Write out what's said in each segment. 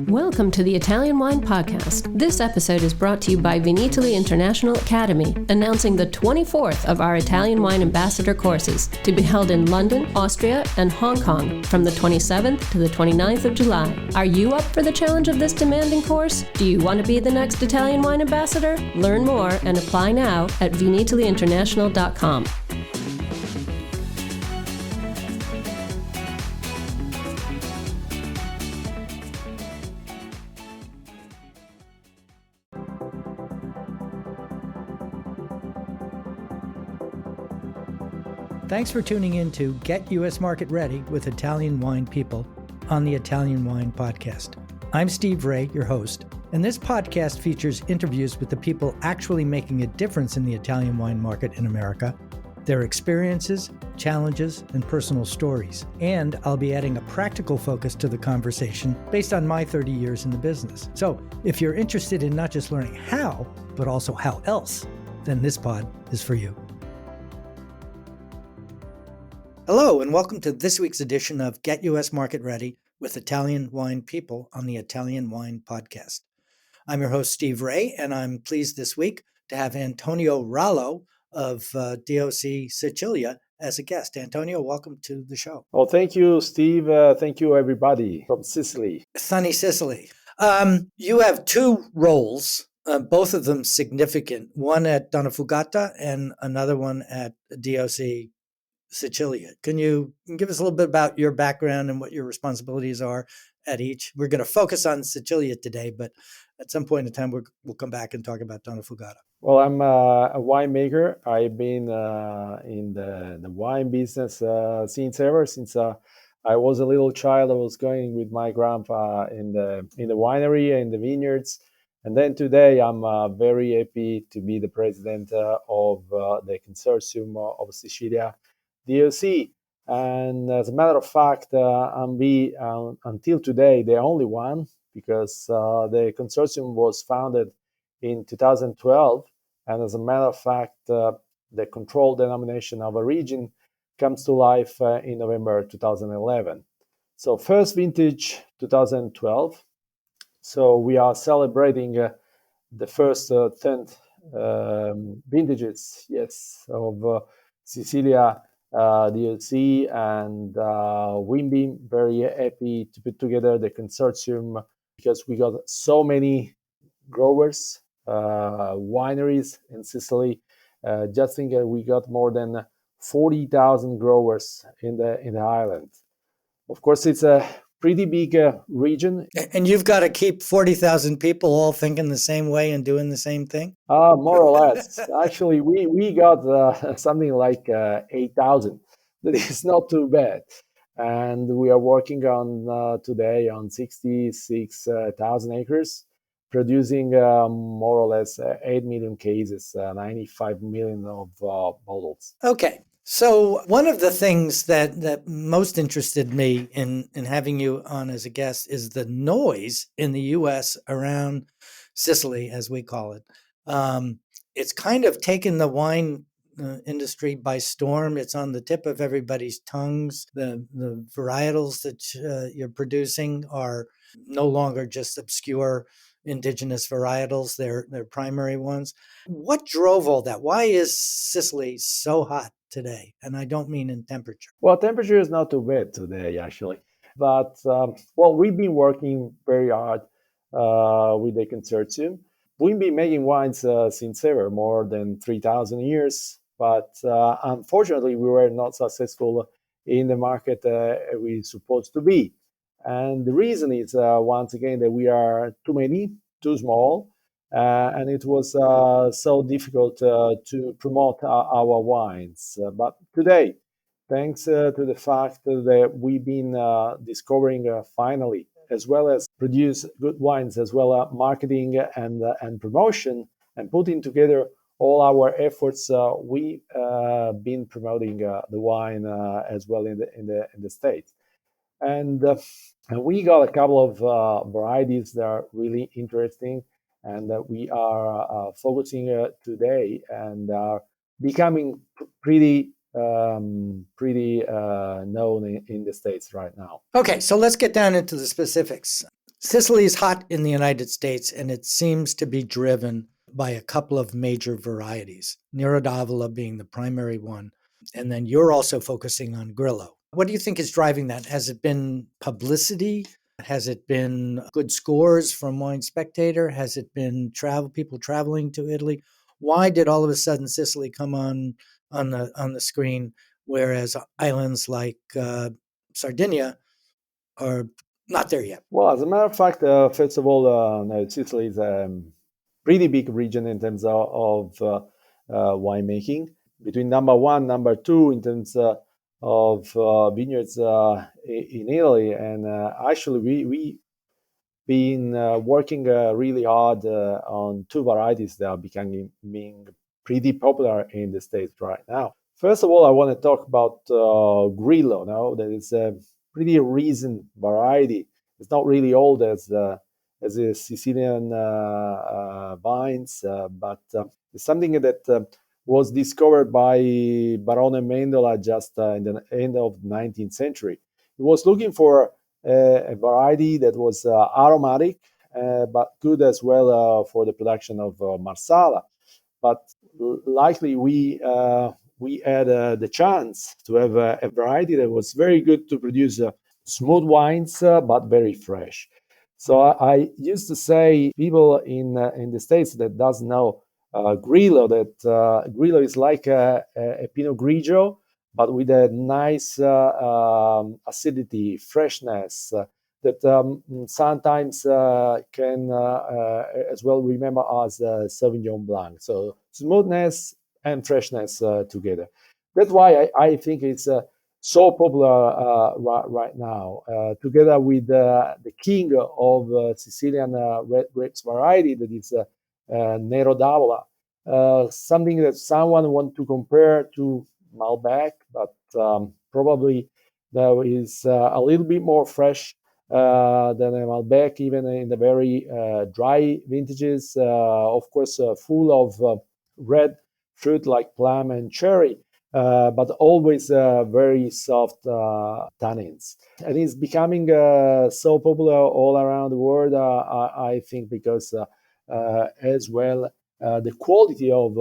Welcome to the Italian Wine Podcast. This episode is brought to you by Vinitaly International Academy, announcing the 24th of our Italian Wine Ambassador courses to be held in London, Austria, and Hong Kong from the 27th to the 29th of July. Are you up for the challenge of this demanding course? Do you want to be the next Italian Wine Ambassador? Learn more and apply now at vinitalyinternational.com. Thanks for tuning in to Get U.S. Market Ready with Italian Wine People on the Italian Wine Podcast. I'm Steve Raye, your host, and this podcast features interviews with the people actually making a difference in the Italian wine market in America, their experiences, challenges, and personal stories. And I'll be adding a practical focus to the conversation based on my 30 years in the business. So if you're interested in not just learning how, but also how else, then this pod is for you. Hello, and welcome to this week's edition of Get U.S. Market Ready with Italian Wine People on the Italian Wine Podcast. I'm your host, Steve Raye, and I'm pleased this week to have Antonio Rallo of DOC Sicilia as a guest. Antonio, welcome to the show. Well, thank you, Steve. Thank you, everybody from Sicily. Sunny Sicily. You have two roles, both of them significant, one at Donna Fugata and another one at DOC Sicilia. Can you give us a little bit about your background and what your responsibilities are at each? We're going to focus on Sicilia today, but at some point in time, we'll come back and talk about Donna Fugata. Well, I'm a winemaker. I've been in the wine business since I was a little child. I was going with my grandpa in the winery and the vineyards. And then today, I'm very happy to be the president of the Consortium of Sicilia DOC, and as a matter of fact, I'm until today the only one, because the consortium was founded in 2012, and as a matter of fact, the Controlled Denomination of Origin comes to life in November 2011. So first vintage 2012. So we are celebrating the first 10 vintages, of Sicilia DOC, and we've been very happy to put together the consortium because we got so many growers, wineries in Sicily. Just think we got more than 40,000 growers in the island. Of course, it's a pretty big region. And you've got to keep 40,000 people all thinking the same way and doing the same thing? More or less. Actually, we got something like 8,000. That is not too bad. And we are working on today on 66,000 acres, producing more or less 8 million cases, 95 million of bottles. Okay. So one of the things that most interested me in having you on as a guest is the noise in the U.S. around Sicily, as we call it. It's kind of taken the wine industry by storm. It's on the tip of everybody's tongues. The varietals that you're producing are no longer just obscure indigenous varietals. They're primary ones. What drove all that? Why is Sicily so hot today? And I don't mean in temperature. Well, temperature is not too bad today, actually. But, we've been working very hard with the consortium. We've been making wines since ever, more than 3,000 years. But unfortunately, we were not successful in the market we're supposed to be. And the reason is, once again, that we are too many, too small. And it was so difficult to promote our wines. But today, thanks to the fact that we've been discovering finally, as well as produce good wines, as well as marketing and promotion, and putting together all our efforts, we've been promoting the wine as well in the States. And we got a couple of varieties that are really interesting, and that we are focusing today, and are becoming pretty known in the States right now. Okay, so let's get down into the specifics. Sicily is hot in the United States, and it seems to be driven by a couple of major varieties, Nero d'Avola being the primary one. And then you're also focusing on Grillo. What do you think is driving that? Has it been publicity? Has it been good scores from Wine Spectator? Has it been people traveling to Italy? Why did all of a sudden Sicily come on the screen, whereas islands like Sardinia are not there yet? Well, as a matter of fact, first of all, no, Sicily is a pretty big region in terms of winemaking. Between number one, number two in terms of vineyards in Italy, and actually we been working really hard on two varieties that are becoming pretty popular in the States right now. First of all, I want to talk about Grillo. Now, that is a pretty recent variety. It's not really old as the Sicilian vines, but it's something that was discovered by Barone Mendola just in the end of the 19th century. He was looking for a variety that was aromatic, but good as well for the production of Marsala. But likely we had the chance to have a variety that was very good to produce smooth wines, but very fresh. So I used to say people in the States that doesn't know Grillo, that Grillo is like a Pinot Grigio, but with a nice acidity, freshness that sometimes can as well remember as Sauvignon Blanc. So smoothness and freshness together. That's why I think it's so popular right now, together with the king of Sicilian red grapes variety, that is Nero d'Avola. Something that someone want to compare to Malbec, but probably that is a little bit more fresh than a Malbec, even in the very dry vintages. Of course, full of red fruit like plum and cherry, but always very soft tannins. And it's becoming so popular all around the world, I think, because as well the quality of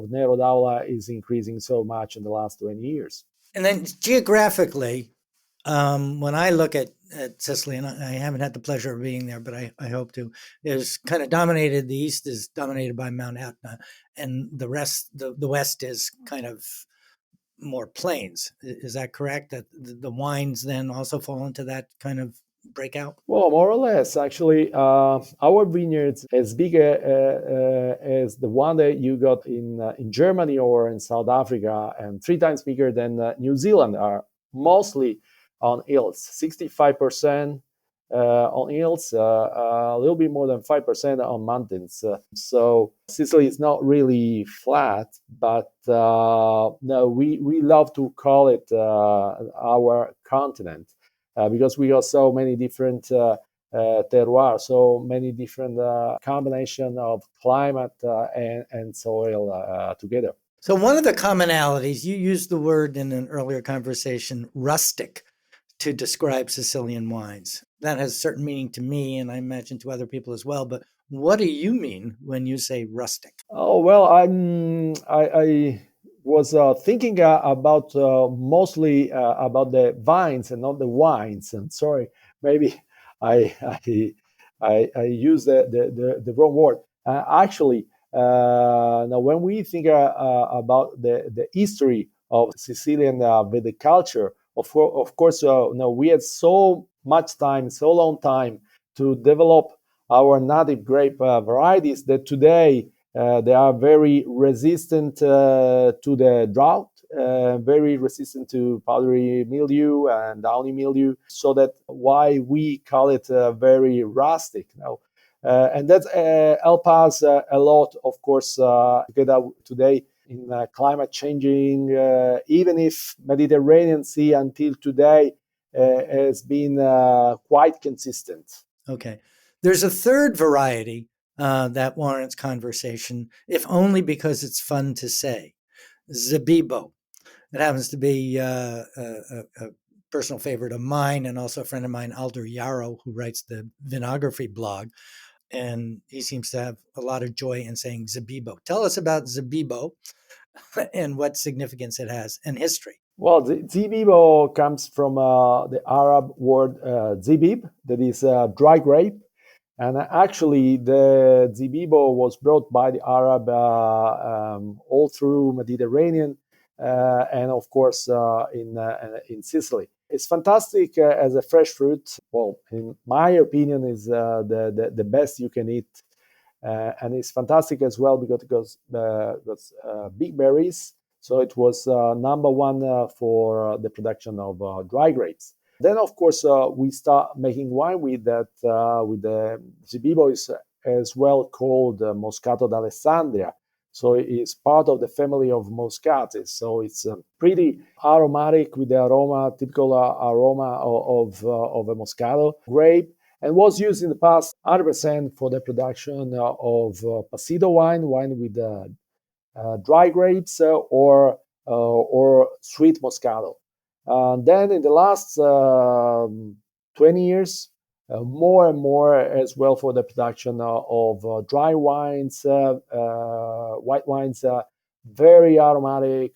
Nero d'Avola is increasing so much in the last 20 years. And then geographically, when I look at Sicily, and I haven't had the pleasure of being there, but I hope to, is kind of dominated. The east is dominated by Mount Etna, and the rest, the west is kind of more plains. Is that correct? That the wines then also fall into that kind of breakout? Well, more or less, actually, our vineyards as big as the one that you got in Germany or in South Africa, and 3 times bigger than New Zealand, are mostly on hills. 65% on hills, a little bit more than 5% on mountains. So Sicily is not really flat, but no, we love to call it our continent. Because we got so many different terroirs, so many different combination of climate and soil together. So one of the commonalities, you used the word in an earlier conversation, rustic, to describe Sicilian wines. That has certain meaning to me, and I imagine to other people as well. But what do you mean when you say rustic? Oh, well, I was thinking about mostly about the vines and not the wines. And sorry, maybe I I used the wrong word. Actually, now when we think about the history of Sicilian viticulture, of course, now we had so much time, so long time to develop our native grape varieties that today they are very resistant to the drought, very resistant to powdery mildew and downy mildew. So that why we call it very rustic now. And that help us a lot, of course, together today in climate changing, even if Mediterranean Sea until today has been quite consistent. Okay. There's a third variety that warrants conversation, if only because it's fun to say. Zabibo. It happens to be a personal favorite of mine and also a friend of mine, Alder Yarrow, who writes the vinography blog. And he seems to have a lot of joy in saying Zabibo. Tell us about Zabibo and what significance it has and history. Well, the Zabibo comes from the Arab word Zabib, that is dry grape. And actually, the Zabibo was brought by the Arab all through Mediterranean and, of course, in Sicily. It's fantastic as a fresh fruit. Well, in my opinion, is the best you can eat. And it's fantastic as well because it got big berries. So it was number one for the production of dry grapes. Then, of course, we start making wine with that. With the Zabibo is as well called Moscato d'Alessandria. So it's part of the family of Moscates. So it's pretty aromatic with the aroma, typical aroma of a Moscato grape, and was used in the past 100% for the production of Passido wine with dry grapes or sweet Moscato. Then in the last 20 years, more and more as well for the production of dry wines, white wines, very aromatic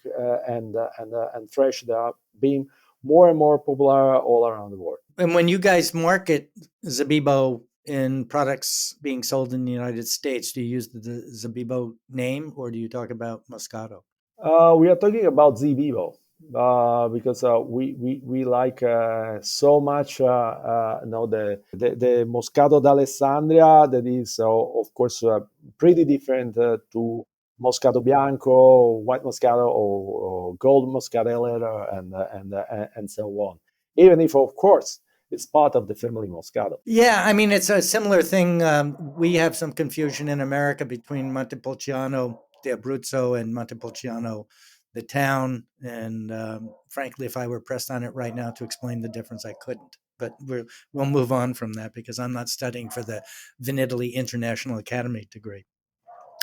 and fresh. They are being more and more popular all around the world. And when you guys market Zabibo in products being sold in the United States, do you use the Zabibo name or do you talk about Moscato? We are talking about Zabibo. Because we like so much the Moscato d'Alessandria, that is of course pretty different to Moscato Bianco, white Moscato, or gold Muscateller, and so on. Even if, of course, it's part of the family Moscato. Yeah, I mean, it's a similar thing. We have some confusion in America between Montepulciano di Abruzzo and Montepulciano, the town. And frankly, if I were pressed on it right now to explain the difference, I couldn't. But we'll move on from that because I'm not studying for the Vinitaly International Academy degree.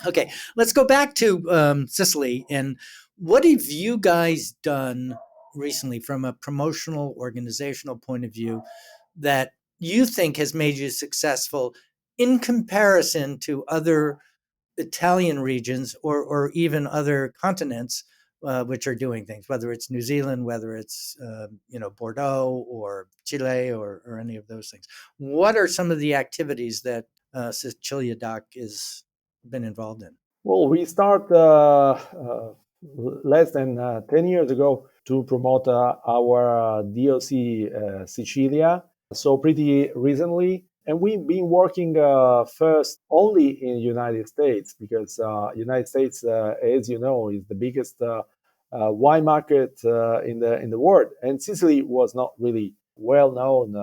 Okay, let's go back to Sicily. And what have you guys done recently from a promotional organizational point of view that you think has made you successful in comparison to other Italian regions or even other continents which are doing things, whether it's New Zealand, whether it's Bordeaux or Chile or any of those things? What are some of the activities that Sicilia DOC has been involved in? Well, we start less than 10 years ago to promote our DOC Sicilia. So pretty recently. And we've been working first only in the United States because United States, as you know, is the biggest wine market in the world. And Sicily was not really well known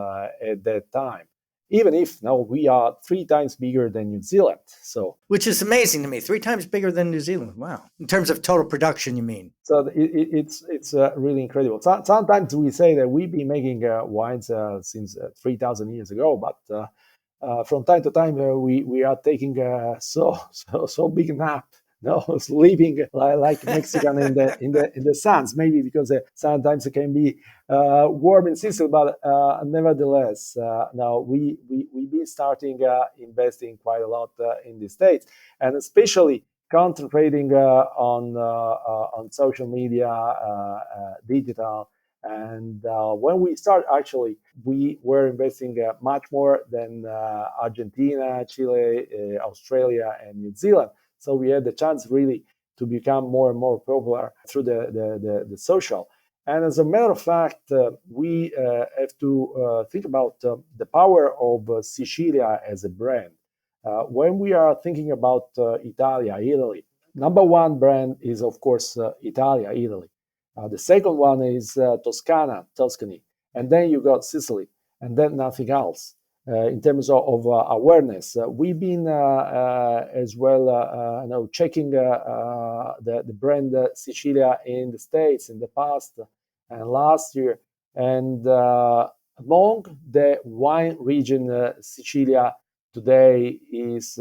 at that time, even if now we are 3 times bigger than New Zealand. So, which is amazing to me, 3 times bigger than New Zealand. Wow. In terms of total production, you mean? So it's really incredible. Sometimes we say that we've been making wines since 3,000 years ago, but from time to time we are taking so big nap. No, sleeping like Mexican in the suns. Maybe because sometimes it can be warm in Sicily, but nevertheless, now we've been starting investing quite a lot in the States, and especially concentrating on social media, digital. And when we start, actually, we were investing much more than Argentina, Chile, Australia, and New Zealand. So we had the chance really to become more and more popular through the social. And as a matter of fact, we have to think about the power of Sicilia as a brand. When we are thinking about Italy, number one brand is, of course, Italy. The second one is Tuscany. And then you got Sicily, and then nothing else. In terms of awareness, we've been as well checking the brand Sicilia in the States in the past and last year. And among the wine region, Sicilia today is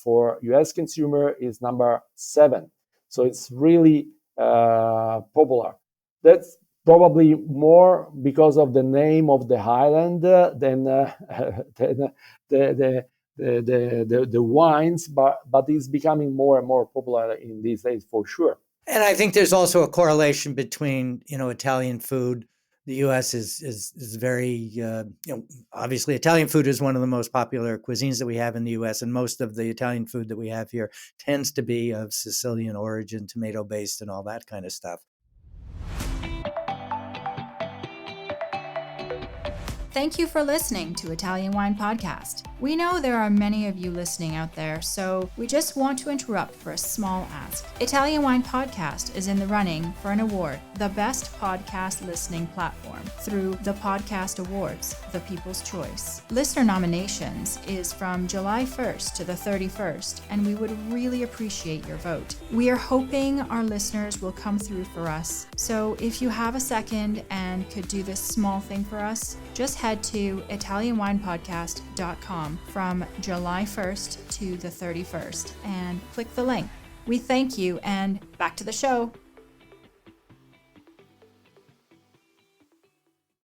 for US consumer is number 7. So it's really popular. That's probably more because of the name of the island than the, the, the wines, but it's becoming more and more popular in these days for sure. And I think there's also a correlation between, Italian food. The U.S. is very, obviously Italian food is one of the most popular cuisines that we have in the U.S. And most of the Italian food that we have here tends to be of Sicilian origin, tomato based, and all that kind of stuff. Thank you for listening to Italian Wine Podcast. We know there are many of you listening out there, so we just want to interrupt for a small ask. Italian Wine Podcast is in the running for an award, the Best Podcast Listening Platform, through the Podcast Awards, the People's Choice. Listener nominations is from July 1st to the 31st, and we would really appreciate your vote. We are hoping our listeners will come through for us, so if you have a second and could do this small thing for us, just head to ItalianWinePodcast.com from July 1st to the 31st and click the link. We thank you, and back to the show.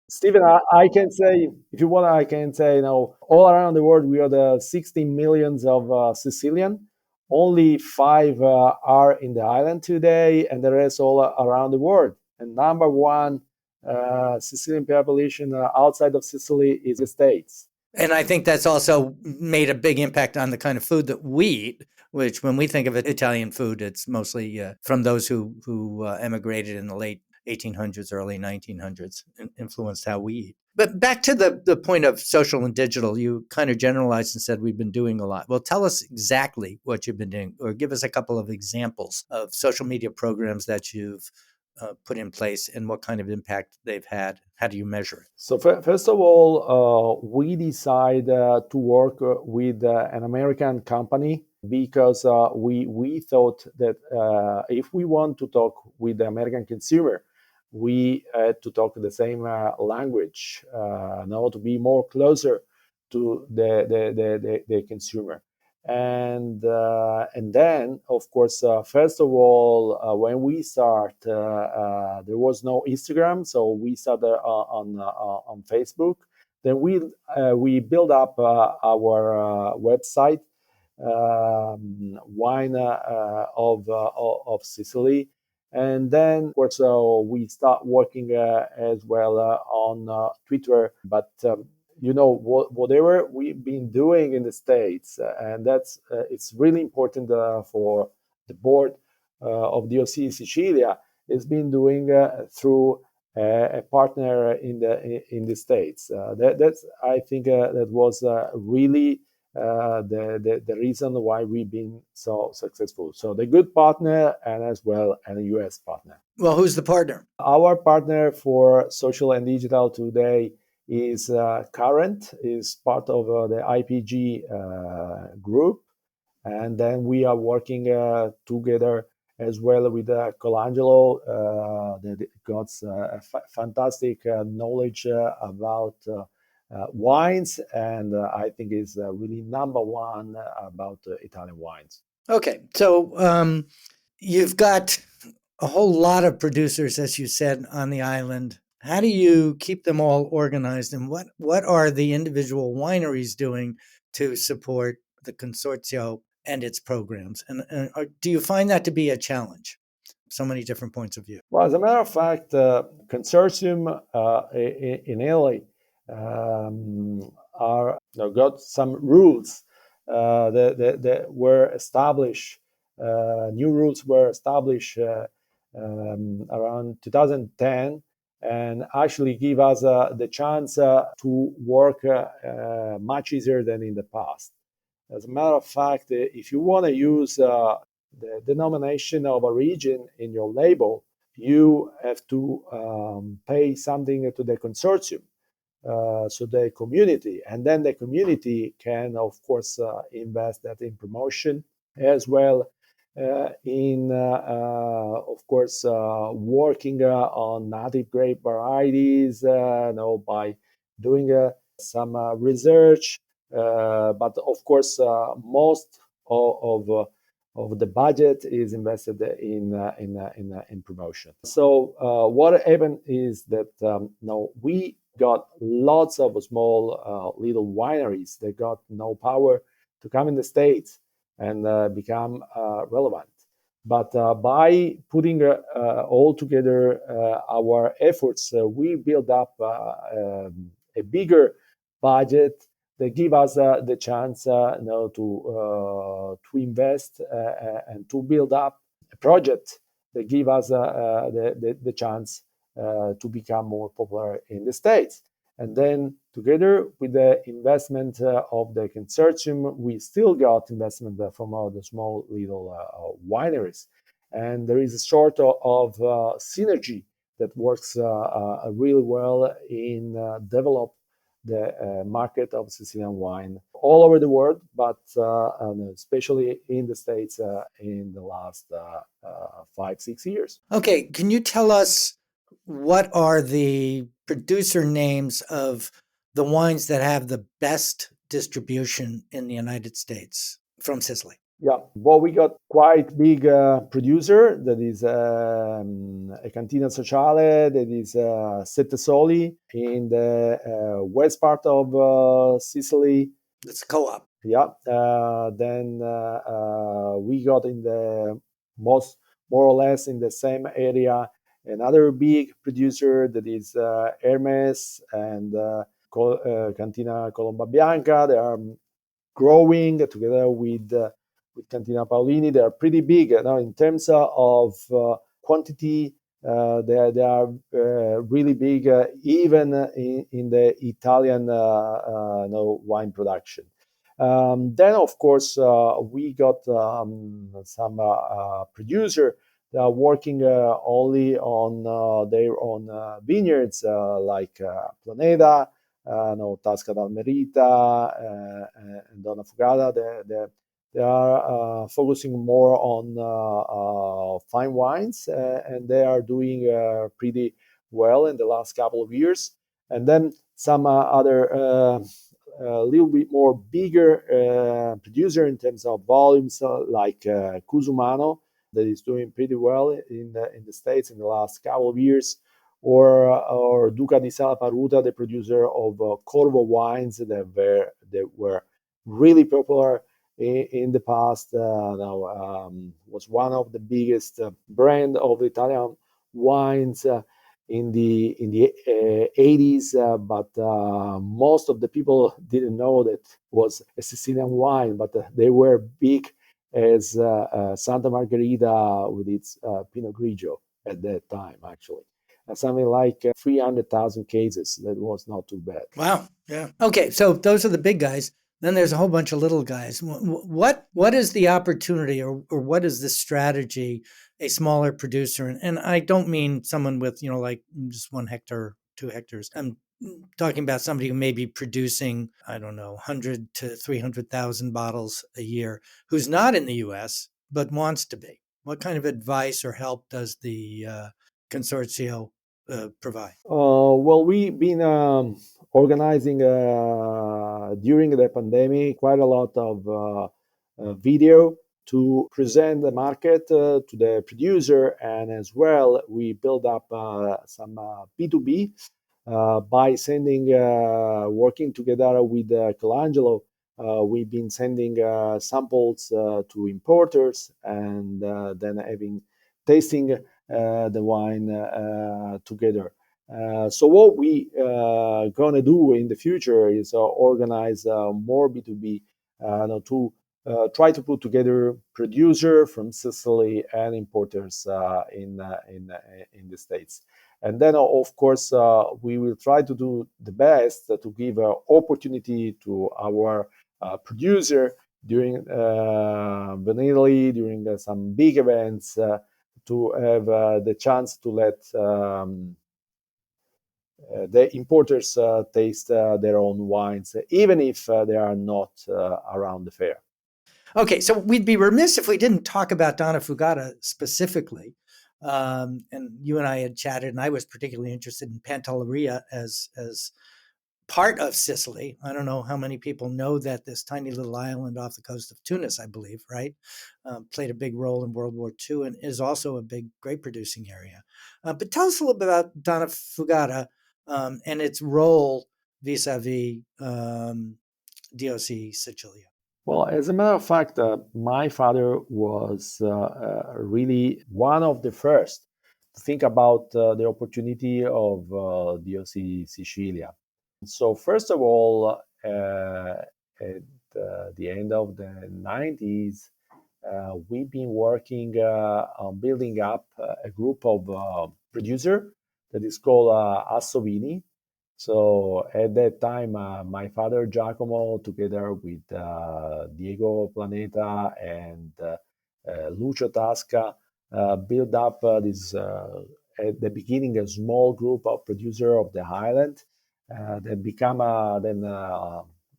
Stephen, I can say, if you want, I can say, all around the world, we are the 16 millions of Sicilian. Only 5 are in the island today, and the rest all around the world. And number one Sicilian population outside of Sicily is the States. And I think that's also made a big impact on the kind of food that we eat, which when we think of Italian food, it's mostly from those who emigrated in the late 1800s, early 1900s, influenced how we eat. But back to the point of social and digital, you kind of generalized and said we've been doing a lot. Well, tell us exactly what you've been doing, or give us a couple of examples of social media programs that you've put in place and what kind of impact they've had. How do you measure it? So first of all, we decided to work with an American company because we thought that if we want to talk with the American consumer, we had to talk the same language, to be more closer to the consumer. And then, of course, first of all, when we start, there was no Instagram, so we started on Facebook. Then we built up our website, Wine of Sicily, and then, of course, we start working as well on Twitter, but. Whatever we've been doing in the States, and that's it's really important for the board of DOC Sicilia, is been doing through a partner in the States. That's I think that was really the reason why we've been so successful. So the good partner and as well a US partner. Well, who's the partner? Our partner for social and digital today is Current, is part of the IPG group. And then we are working together as well with Colangelo that got fantastic knowledge about wines, and I think is really number one about Italian wines. Okay, so you've got a whole lot of producers, as you said, on the island. How do you keep them all organized, and what are the individual wineries doing to support the Consorzio and its programs? And do you find that to be a challenge? So many different points of view. Well, as a matter of fact, Consortium in Italy got some rules that were established. New rules were established around 2010. And actually give us the chance to work much easier than in the past. As a matter of fact, if you want to use the denomination of origin in your label, you have to pay something to the consortium, so the community. And then the community can, of course, invest that in promotion as well. Of course, working on native grape varieties, by doing some research. But of course, most of of the budget is invested in promotion. So what happened is that now we got lots of small little wineries that got no power to come in the States and become relevant. But by putting all together our efforts, we build up a bigger budget that give us the chance to invest and to build up a project that give us the chance to become more popular in the States. And then together with the investment of the consortium, we still got investment from the small little wineries. And there is a sort of synergy that works really well in develop the market of Sicilian wine all over the world, but especially in the States in the last 5-6 years. Okay, can you tell us what are the producer names of the wines that have the best distribution in the United States from Sicily? Yeah, well, we got quite big producer that is a Cantina Sociale, that is Sette Soli in the west part of Sicily. It's a co-op. Yeah, then we got in the more or less in the same area another big producer that is Hermes and Cantina Colomba Bianca. They are growing together with Cantina Paolini. They are pretty big in terms of quantity. They are really big, even in the Italian wine production. Then, of course, we got some producer that are working only on their own vineyards, like Planeda, Tasca d'Almerita, and Donna Fugata. They are focusing more on fine wines, and they are doing pretty well in the last couple of years. And then some other a little bit more bigger producer in terms of volumes, like Cusumano, that is doing pretty well in the States in the last couple of years, or Duca di Sala Paruta, the producer of Corvo wines that were really popular in the past. Was one of the biggest brand of Italian wines in the 80s, but most of the people didn't know that was a Sicilian wine, but they were big as Santa Margherita with its Pinot Grigio at that time, actually. Something like 300,000 cases. That was not too bad. Wow. Yeah. Okay. So those are the big guys. Then there's a whole bunch of little guys. What is the opportunity, or what is the strategy a smaller producer? And I don't mean someone with, like just 1 hectare, 2 hectares. I'm talking about somebody who may be producing, 100 to 300,000 bottles a year, who's not in the U.S., but wants to be. What kind of advice or help does the Consorzio provide? Well, we've been organizing during the pandemic quite a lot of video to present the market to the producer, and as well we build up some B2B by sending, working together with Colangelo. We've been sending samples to importers, and then having tasting the wine together. So what we gonna do in the future is organize more B2B to try to put together producer from Sicily and importers in the States. And then, of course, we will try to do the best to give opportunity to our producer during Italy, during some big events, to have the chance to let the importers taste their own wines, even if they are not around the fair. Okay, so we'd be remiss if we didn't talk about Donna Fugata specifically. And you and I had chatted, and I was particularly interested in Pantelleria as part of Sicily. I don't know how many people know that this tiny little island off the coast of Tunis, I believe, right, played a big role in World War II and is also a big grape producing area. But tell us a little bit about Donna Fugata and its role vis-a-vis DOC Sicilia. Well, as a matter of fact, my father was really one of the first to think about the opportunity of DOC Sicilia. So, first of all, at the end of the 90s, we've been working on building up a group of producer that is called Vini. So at that time, my father Giacomo, together with Diego Planeta and Lucio Tasca, built up this at the beginning a small group of producer of the island that become then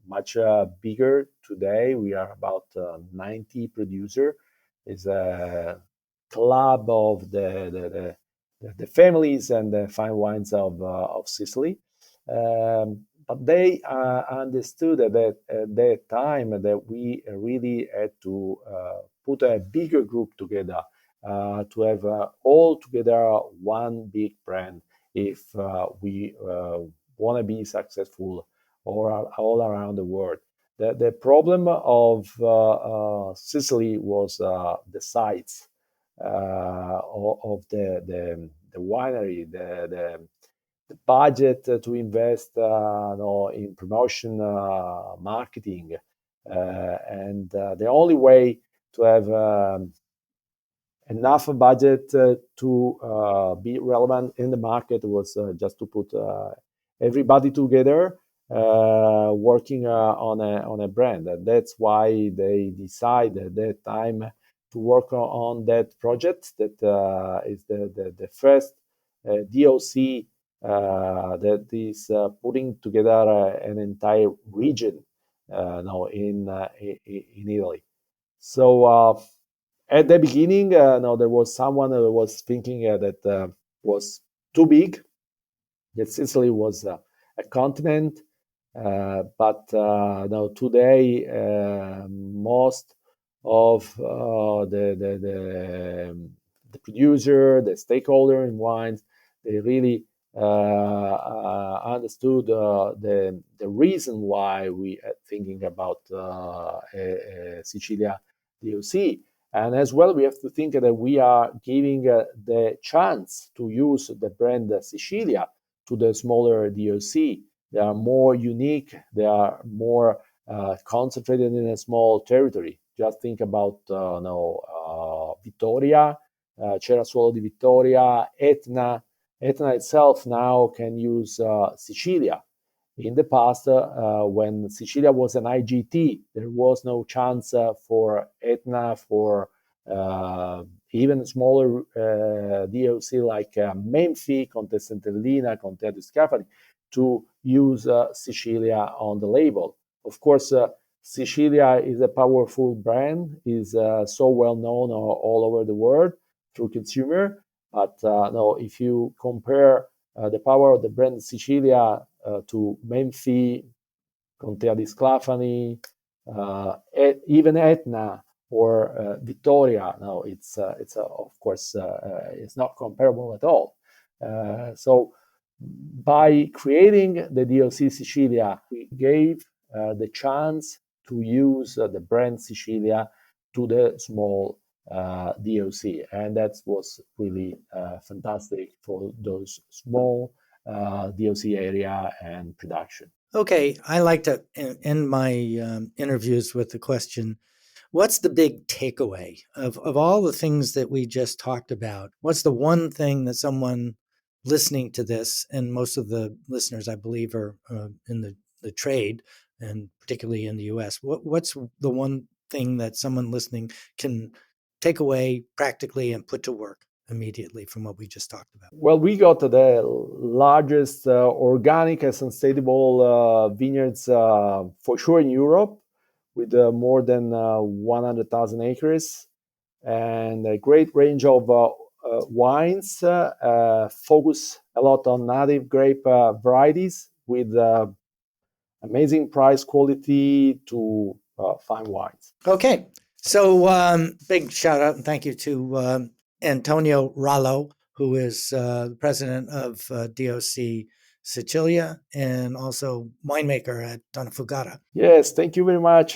much bigger today. We are about 90 producer. It's a club of the families and the fine wines of Sicily. But they understood at that time that we really had to put a bigger group together to have all together one big brand if we want to be successful all around the world. The problem of Sicily was the size of the winery, the budget to invest in promotion, marketing, and the only way to have enough budget to be relevant in the market was just to put everybody together working on a brand. And that's why they decided at that time to work on that project that is the first DOC that is putting together an entire region now in Italy. So at the beginning, now there was someone who was thinking that was too big, that Sicily was a continent, but now today most of the producer, the stakeholder in wines, they really understood the reason why we are thinking about Sicilia DOC. And as well, we have to think that we are giving the chance to use the brand Sicilia to the smaller DOC. They are more unique. They are more concentrated in a small territory. Just think about Vittoria, Cerasuolo di Vittoria, Etna. Etna itself now can use Sicilia. In the past, when Sicilia was an IGT, there was no chance for Etna, for even smaller DOC like Menfi, Conte Sant'Elena, Contea di Scafani, to use Sicilia on the label. Of course, Sicilia is a powerful brand, is so well known all over the world through consumer. But no, if you compare the power of the brand Sicilia to Menfi, Contea di Sclafani, even Etna or Vittoria, no, it's of course it's not comparable at all. So by creating the DOC Sicilia, we gave the chance to use the brand Sicilia to the small DOC, and that was really fantastic for those small DOC area and production. Okay, I like to end my interviews with the question, what's the big takeaway of all the things that we just talked about? What's the one thing that someone listening to this, and most of the listeners, I believe, are in the trade, and particularly in the U.S., what's the one thing that someone listening can take away practically and put to work immediately from what we just talked about? Well, we got the largest organic and sustainable vineyards for sure in Europe, with more than 100,000 acres and a great range of wines. Focus a lot on native grape varieties with amazing price quality to fine wines. Okay. So big shout out and thank you to Antonio Rallo, who is the president of DOC Sicilia and also winemaker at Donna Fugata. Yes, thank you very much,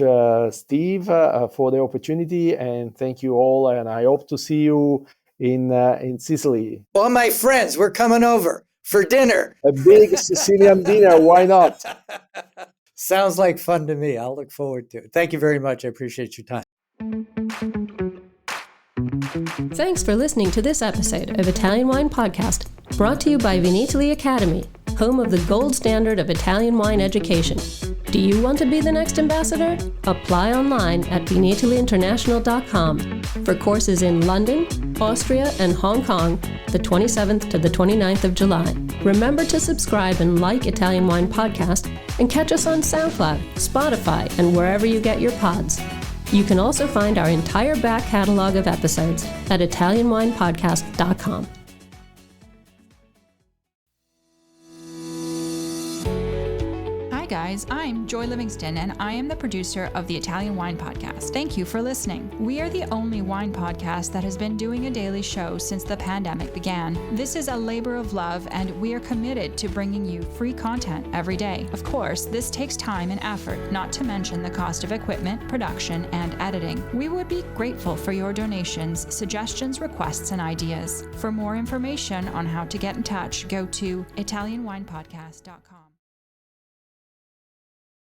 Steve, for the opportunity, and thank you all. And I hope to see you in Sicily. All my friends, we're coming over for dinner. A big Sicilian dinner, why not? Sounds like fun to me. I'll look forward to it. Thank you very much. I appreciate your time. Thanks for listening to this episode of Italian Wine Podcast, brought to you by Vinitaly Academy, home of the gold standard of Italian wine education. Do you want to be the next ambassador? Apply online at vinitalyinternational.com for courses in London, Austria, and Hong Kong, the 27th to the 29th of July. Remember to subscribe and like Italian Wine Podcast and catch us on SoundCloud, Spotify, and wherever you get your pods. You can also find our entire back catalog of episodes at ItalianWinePodcast.com. Hi guys, I'm Joy Livingston and I am the producer of the Italian Wine Podcast. Thank you for listening. We are the only wine podcast that has been doing a daily show since the pandemic began. This is a labor of love and we are committed to bringing you free content every day. Of course, this takes time and effort, not to mention the cost of equipment, production, and editing. We would be grateful for your donations, suggestions, requests, and ideas. For more information on how to get in touch, go to ItalianWinePodcast.com.